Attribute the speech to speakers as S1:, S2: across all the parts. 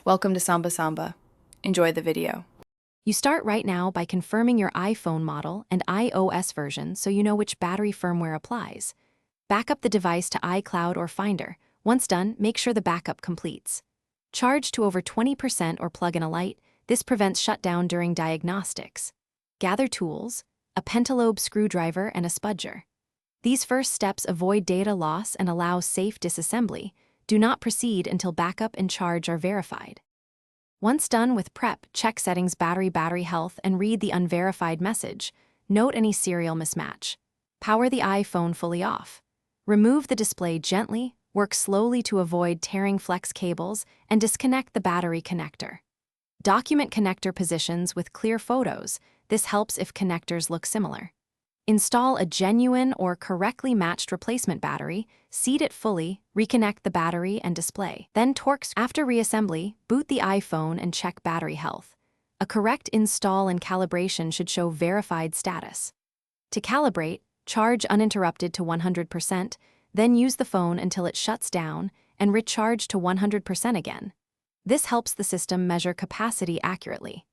S1: Welcome to Samba Samba. Enjoy the video.
S2: You start right now by confirming your iPhone model and iOS version so you know which battery firmware applies. Back up the device to iCloud or Finder. Once done, make sure the backup completes. Charge to over 20% or plug in a light. This prevents shutdown during diagnostics. Gather tools, a pentalobe screwdriver and a spudger. These first steps avoid data loss and allow safe disassembly. Do not proceed until backup and charge are verified. Once done with prep, check settings battery health and read the unverified message. Note any serial mismatch. Power the iPhone fully off. Remove the display gently, work slowly to avoid tearing flex cables, and disconnect the battery connector. Document connector positions with clear photos. This helps if connectors look similar. Install a genuine or correctly matched replacement battery, seat it fully, reconnect the battery and display. Then torque. After reassembly, boot the iPhone and check battery health. A correct install and calibration should show verified status. To calibrate, charge uninterrupted to 100%, then use the phone until it shuts down and recharge to 100% again. This helps the system measure capacity accurately.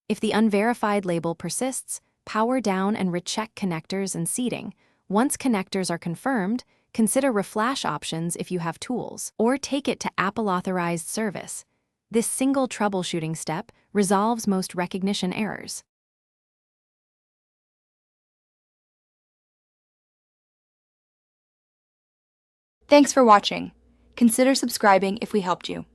S2: If the unverified label persists, power down and recheck connectors and seating. Once connectors are confirmed, consider reflash options if you have tools, or take it to Apple-authorized service. This single troubleshooting step resolves most recognition errors.
S1: Thanks for watching. Consider subscribing if we helped you.